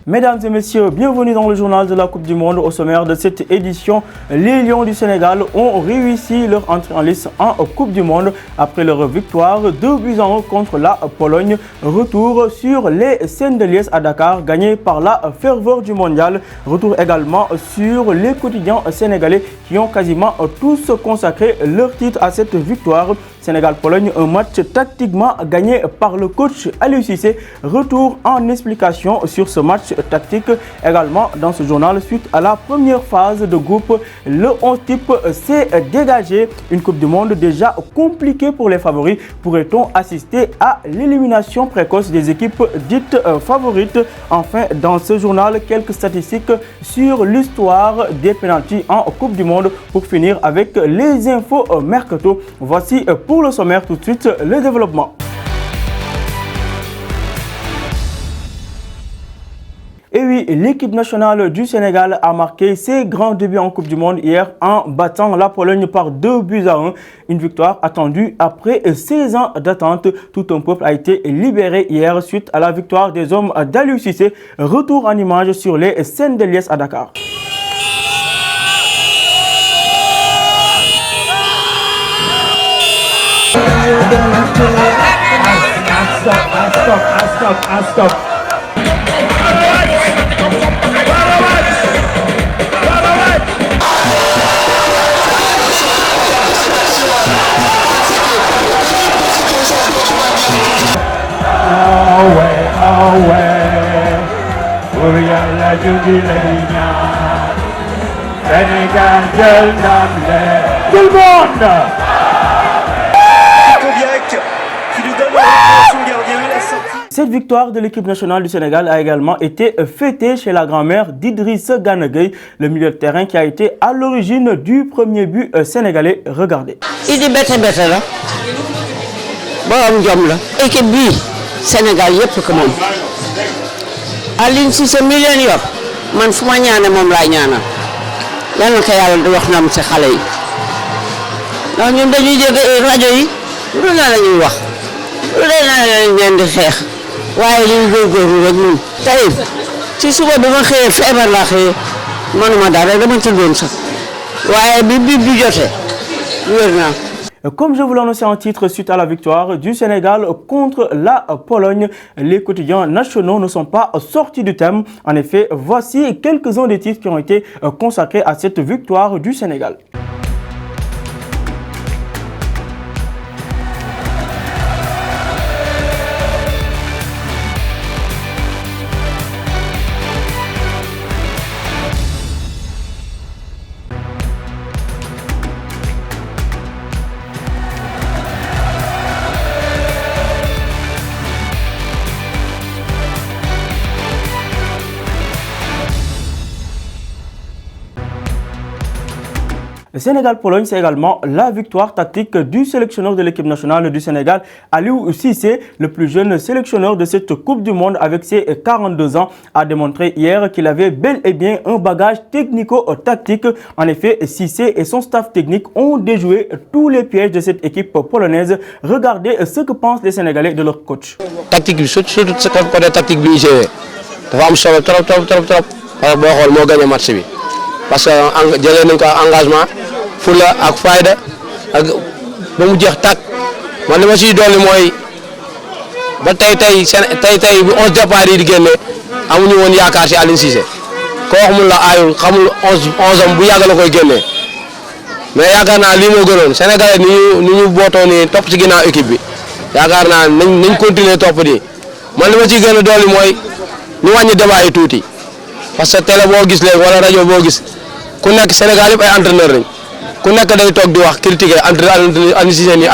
Mesdames et messieurs, bienvenue dans le journal de la Coupe du Monde. Au sommaire de cette édition, les Lions du Sénégal ont réussi leur entrée en lice en Coupe du Monde après leur victoire 2-1 contre la Pologne. Retour sur les scènes de liesse à Dakar gagnées par la ferveur du mondial. Retour également sur les quotidiens sénégalais qui ont quasiment tous consacré leur titre à cette victoire. Sénégal-Pologne, un match tactiquement gagné par le coach Aliou Cissé. Retour en explication sur ce match tactique également dans ce journal suite à la première phase de groupe. Le 11 type s'est dégagé. Une Coupe du Monde déjà compliquée pour les favoris. Pourrait-on assister à l'élimination précoce des équipes dites favorites? Enfin, dans ce journal, quelques statistiques sur l'histoire des pénaltys en Coupe du Monde pour finir avec les infos mercato. Voici pour le sommaire tout de suite le développement. Et oui, l'équipe nationale du Sénégal a marqué ses grands débuts en Coupe du Monde hier en battant la Pologne par 2-1. Une victoire attendue après 16 ans d'attente. Tout un peuple a été libéré hier suite à la victoire des hommes d'Aliou Cissé. Retour en image sur les scènes de liesse à Dakar. Stop. Tout le monde. Cette victoire de l'équipe nationale du Sénégal a également été fêtée chez la grand-mère d'Idrissa Gana Gueye, le milieu de terrain qui a été à l'origine du premier but sénégalais. Regardez. Il dit bête là. Bon, jom la. Équipe bi Sénégal yépp ko mom. Aliou Cissé million yop. Man fuma ñaané mom lay ñaanal. Yalla ko Yalla di wax ñam ci xalé yi. Ndax ñun dañuy jëg radio yi lu la lañuy wax. Lu la lañu di xex. Waaye li góorgóorlu rek ñun tey ci suba bi ma xëyee feebar laa xëyee manuma dara dama tëddoon sax waaye bi jotee wér naa. Comme je vous l'annonçais en titre, suite à la victoire du Sénégal contre la Pologne, les quotidiens nationaux ne sont pas sortis du thème. En effet, voici quelques-uns des titres qui ont été consacrés à cette victoire du Sénégal. Sénégal-Pologne, c'est également la victoire tactique du sélectionneur de l'équipe nationale du Sénégal, Aliou Cissé, le plus jeune sélectionneur de cette Coupe du Monde avec ses 42 ans, a démontré hier qu'il avait bel et bien un bagage technico-tactique. En effet, Cissé et son staff technique ont déjoué tous les pièges de cette équipe polonaise. Regardez ce que pensent les Sénégalais de leur coach. Tactique, surtout côté tactique, dafa am solo trop. Parce que boo xool moo gagné match bi parce que jëlee nañ ko engagement. Fula ak fayda ak ba mu jeex tàkk man li ma siy dolli mooy ba tey bu 11 départ yi di génne amuñu woon yaakaar si Aliou Cissé ko wax mun la aayul xamul 11 am bu yàgg la koy génne mais yaakaar naa lii moo gënoon Sénégalais ni ñu bootoo nii topp ci ginnaaw équipe bi yaakaar naa nañ continuer topp di man li ma ciy gën a dolli mooy ñu wàññi débat yi tuuti parce que télé boo gis léegi wala rajo boo gis ku nekk Sénégal yëpp ay entraîneur lañ. ku nekk day toog di wax critiquer Aliou Cissé nii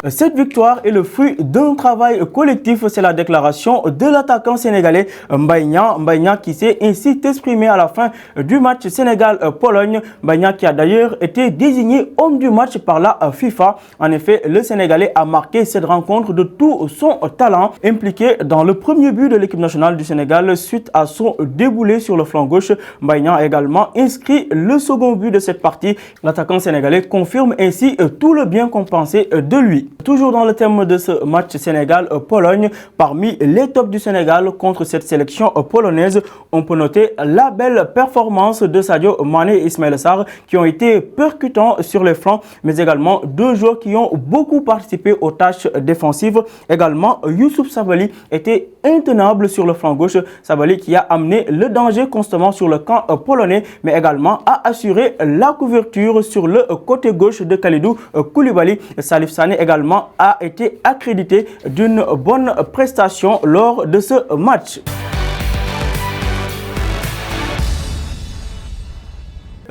Cette victoire est le fruit d'un travail collectif, c'est la déclaration de l'attaquant sénégalais Mbaye Niang qui s'est ainsi exprimé à la fin du match Sénégal-Pologne. Mbaye Niang qui a d'ailleurs été désigné homme du match par la FIFA. En effet, le Sénégalais a marqué cette rencontre de tout son talent, impliqué dans le premier but de l'équipe nationale du Sénégal suite à son déboulé sur le flanc gauche. Mbaye Niang a également inscrit le second but de cette partie. L'attaquant sénégalais confirme ainsi tout le bien qu'on pense penser de lui. Toujours dans le thème de ce match Sénégal-Pologne, parmi les tops du Sénégal contre cette sélection polonaise, on peut noter la belle performance de Sadio Mané et Ismaïla Sarr qui ont été percutants sur les flancs, mais également deux joueurs qui ont beaucoup participé aux tâches défensives. Également, Youssouf Sabaly était intenable sur le flanc gauche. Sabaly qui a amené le danger constamment sur le camp polonais, mais également a assuré la couverture sur le côté gauche de Kalidou Koulibaly. Salif Sané également a été accrédité d'une bonne prestation lors de ce match.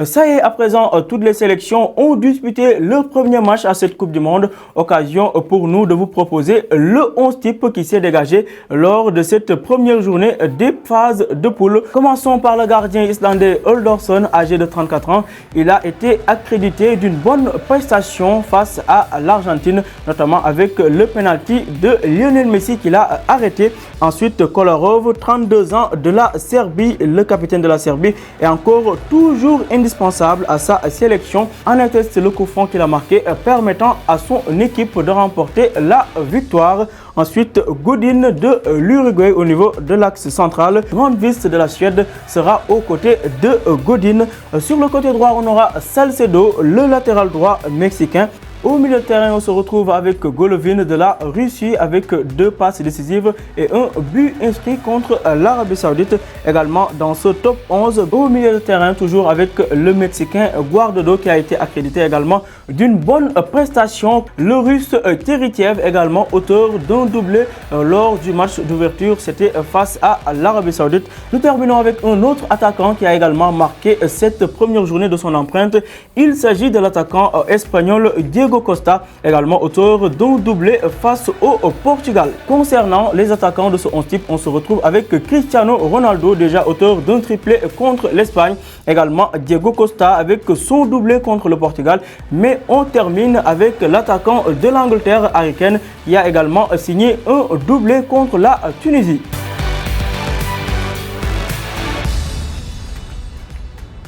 Ça y est, à présent, toutes les sélections ont disputé leur premier match à cette Coupe du Monde. Occasion pour nous de vous proposer le 11 type qui s'est dégagé lors de cette première journée des phases de poule. Commençons par le gardien islandais Halldórsson, âgé de 34 ans. Il a été accrédité d'une bonne prestation face à l'Argentine, notamment avec le penalty de Lionel Messi qu'il a arrêté. Ensuite, Kolarov, 32 ans, de la Serbie, le capitaine de la Serbie, est encore toujours indispensable à sa sélection. En atteste le coup franc qu'il a marqué, permettant à son équipe de remporter la victoire. Ensuite, Godin de l'Uruguay au niveau de l'axe central. Grandvist de la Suède sera aux côtés de Godin. Sur le côté droit, on aura Salcedo, le latéral droit mexicain. Au milieu de terrain, on se retrouve avec Golovin de la Russie avec 2 passes décisives et un but inscrit contre l'Arabie Saoudite. Également dans ce top 11, au milieu de terrain, toujours avec le Mexicain Guardado qui a été accrédité également d'une bonne prestation. Le Russe Teritiev également auteur d'un doublé lors du match d'ouverture. C'était face à l'Arabie Saoudite. Nous terminons avec un autre attaquant qui a également marqué cette première journée de son empreinte. Il s'agit de l'attaquant espagnol Diego Costa, également auteur d'un doublé face au Portugal. Concernant les attaquants de ce 11 type, on se retrouve avec Cristiano Ronaldo, déjà auteur d'un triplé contre l'Espagne. Également Diego Costa avec son doublé contre le Portugal. Mais on termine avec l'attaquant de l'Angleterre, Harry Kane, qui a également signé un doublé contre la Tunisie.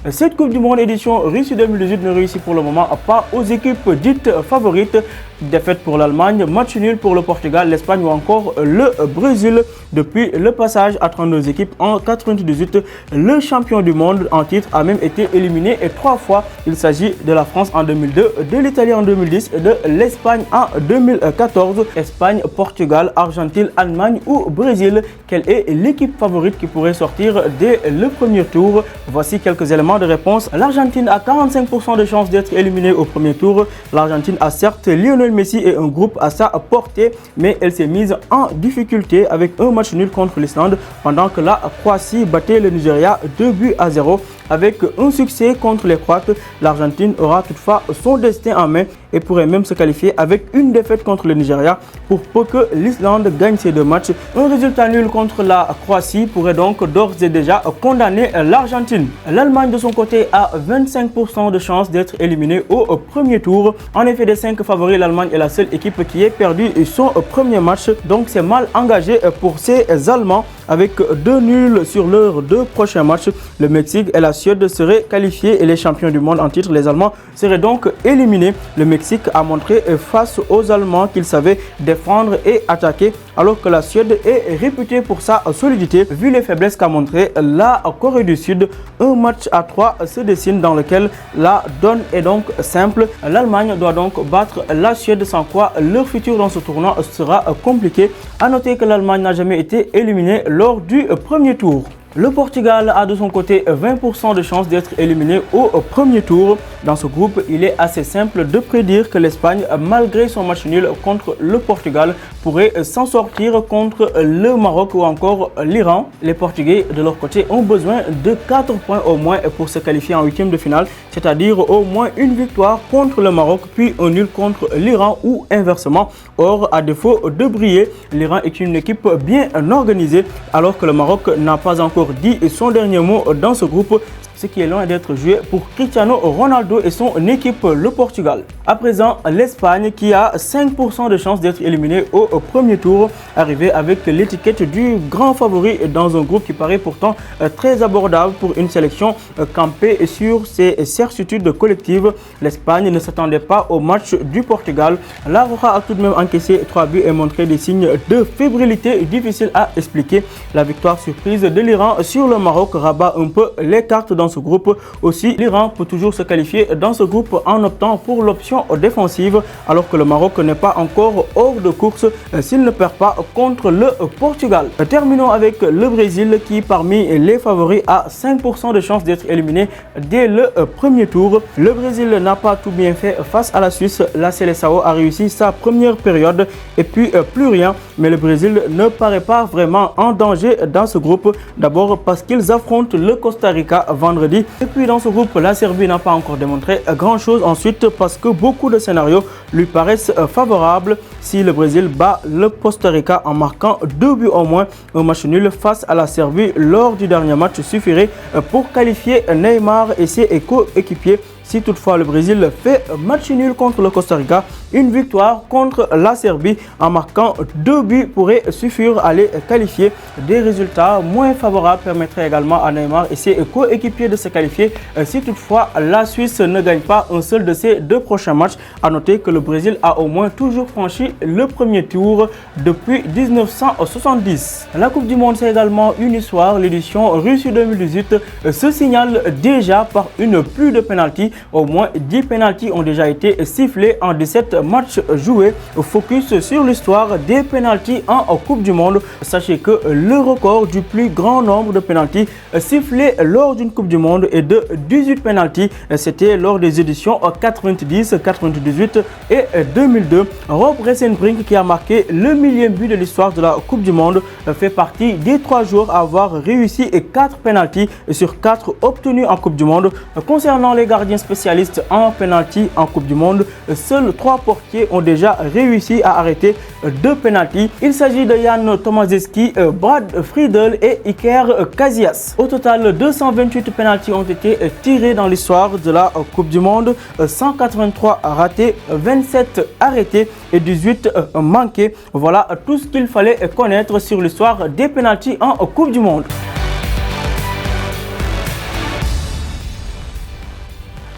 Cette Coupe du Monde édition Russie 2018 ne réussit pour le moment pas aux équipes dites favorites. Défaite pour l'Allemagne, match nul pour le Portugal, l'Espagne ou encore le Brésil. Depuis le passage à 32 équipes en 98, le champion du monde en titre a même été éliminé 3 fois. Il s'agit de la France en 2002, de l'Italie en 2010 et de l'Espagne en 2014. Espagne, Portugal, Argentine, Allemagne ou Brésil. Quelle est l'équipe favorite qui pourrait sortir dès le premier tour? Voici quelques éléments de réponse. L'Argentine a 45% de chances d'être éliminée au premier tour. L'Argentine a certes Lionel Messi et un groupe à sa portée, mais elle s'est mise en difficulté avec un match nul contre l'Islande, pendant que la Croatie battait le Nigeria 2-0. Avec un succès contre les Croates, l'Argentine aura toutefois son destin en main et pourrait même se qualifier avec une défaite contre le Nigeria pour peu que l'Islande gagne ces 2 matchs. Un résultat nul contre la Croatie pourrait donc d'ores et déjà condamner l'Argentine. L'Allemagne de son côté a 25% de chances d'être éliminée au premier tour. En effet, des 5 favoris, l'Allemagne est la seule équipe qui ait perdu son premier match. Donc c'est mal engagé pour ces Allemands avec 2 nuls sur leurs 2 prochains matchs. Le Mexique et la Suède seraient qualifiés et les champions du monde en titre, les Allemands, seraient donc éliminés. Le Mexique a montré face aux Allemands qu'il savait défendre et attaquer, alors que la Suède est réputée pour sa solidité. Vu les faiblesses qu'a montré la Corée du Sud, un match à 3 se dessine dans lequel la donne est donc simple. L'Allemagne doit donc battre la Suède, sans quoi leur futur dans ce tournoi sera compliqué. A noter que l'Allemagne n'a jamais été éliminée lors du premier tour. Le Portugal a de son côté 20% de chances d'être éliminé au premier tour. Dans ce groupe, il est assez simple de prédire que l'Espagne, malgré son match nul contre le Portugal, pourrait s'en sortir contre le Maroc ou encore l'Iran. Les Portugais, de leur côté, ont besoin de 4 points au moins pour se qualifier en 8e de finale, c'est-à-dire au moins une victoire contre le Maroc, puis un nul contre l'Iran ou inversement. Or, à défaut de briller, l'Iran est une équipe bien organisée, alors que le Maroc n'a pas encore dit son dernier mot dans ce groupe. ce qui est loin d'être joué pour Cristiano Ronaldo et son équipe, le Portugal. À présent, l'Espagne qui a 5% de chance d'être éliminée au premier tour, arrivée avec l'étiquette du grand favori dans un groupe qui paraît pourtant très abordable pour une sélection campée sur ses certitudes collectives. L'Espagne ne s'attendait pas au match du Portugal. La Roja a tout de même encaissé 3 buts et montré des signes de fébrilité difficiles à expliquer. La victoire surprise de l'Iran sur le Maroc rabat un peu les cartes dans ce groupe. Aussi, l'Iran peut toujours se qualifier dans ce groupe en optant pour l'option défensive, alors que le Maroc n'est pas encore hors de course s'il ne perd pas contre le Portugal. Terminons avec le Brésil qui, parmi les favoris, a 5% de chance d'être éliminé dès le premier tour. Le Brésil n'a pas tout bien fait face à la Suisse. La Seleção a réussi sa première période et puis plus rien. Mais le Brésil ne paraît pas vraiment en danger dans ce groupe. D'abord parce qu'ils affrontent le Costa Rica vendredi. Et puis dans ce groupe, la Serbie n'a pas encore démontré grand-chose. Ensuite parce que beaucoup de scénarios lui paraissent favorables. Si le Brésil bat le Costa Rica en marquant 2 buts au moins, un match nul face à la Serbie lors du dernier match suffirait pour qualifier Neymar et ses coéquipiers. Si toutefois le Brésil fait match nul contre le Costa Rica, une victoire contre la Serbie en marquant 2 buts pourrait suffire à les qualifier. Des résultats moins favorables permettraient également à Neymar et ses coéquipiers de se qualifier si toutefois la Suisse ne gagne pas un seul de ses 2 prochains matchs. A noter que le Brésil a au moins toujours franchi le premier tour depuis 1970. La Coupe du Monde, c'est également une histoire. L'édition Russie 2018 se signale déjà par une pluie de pénaltys. Au moins 10 pénaltys ont déjà été sifflés en 17 matchs joués. Focus sur l'histoire des pénaltys en Coupe du Monde. Sachez que le record du plus grand nombre de pénaltys sifflés lors d'une Coupe du Monde est de 18 pénaltys. C'était lors des éditions 90, 98 et 2002. Rob Rissenbrink, qui a marqué le 1000e but de l'histoire de la Coupe du Monde, fait partie des 3 joueurs à avoir réussi 4 pénaltys sur 4 obtenus en Coupe du Monde. Concernant les gardiens spécialistes en pénalty en Coupe du Monde, seuls 3 portiers ont déjà réussi à arrêter 2 pénaltys. Il s'agit de Jan Tomaszewski, Brad Friedel et Iker Casillas. Au total, 228 pénaltys ont été tirés dans l'histoire de la Coupe du Monde, 183 ratés, 27 arrêtés et 18 manqués. Voilà tout ce qu'il fallait connaître sur l'histoire des pénaltys en Coupe du Monde.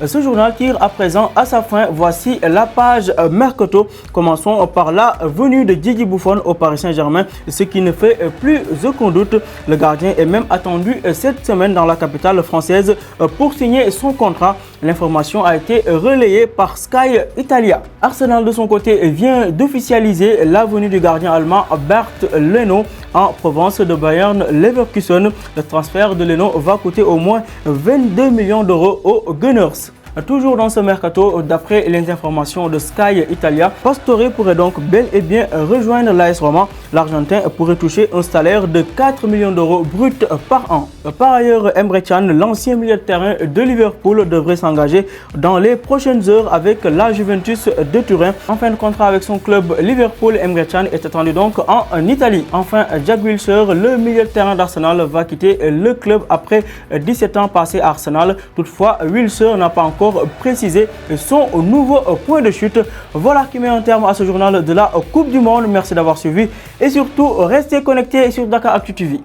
Ce journal tire à présent à sa fin. Voici la page Mercato. Commençons par la venue de Didier Buffon au Paris Saint-Germain, ce qui ne fait plus aucun doute. Le gardien est même attendu cette semaine dans la capitale française pour signer son contrat. L'information a été relayée par Sky Italia. Arsenal de son côté vient d'officialiser la venue du gardien allemand Bernd Leno en province de Bayern Leverkusen. Le transfert de Leno va coûter au moins 22 millions d'euros aux Gunners. Toujours dans ce mercato, d'après les informations de Sky Italia, Pastore pourrait donc bel et bien rejoindre l'AS Roma. L'Argentin pourrait toucher un salaire de 4 millions d'euros bruts par an. Par ailleurs, Emre Can, l'ancien milieu de terrain de Liverpool, devrait s'engager dans les prochaines heures avec la Juventus de Turin. En fin de contrat avec son club Liverpool, Emre Can est attendu donc en Italie. Enfin, Jack Wilshere, le milieu de terrain d'Arsenal, va quitter le club après 17 ans passés à Arsenal. Toutefois, Wilshere n'a pas encore préciser son nouveau point de chute. Voilà qui met un terme à ce journal de la Coupe du Monde. Merci d'avoir suivi et surtout restez connectés sur Dakaractu TV.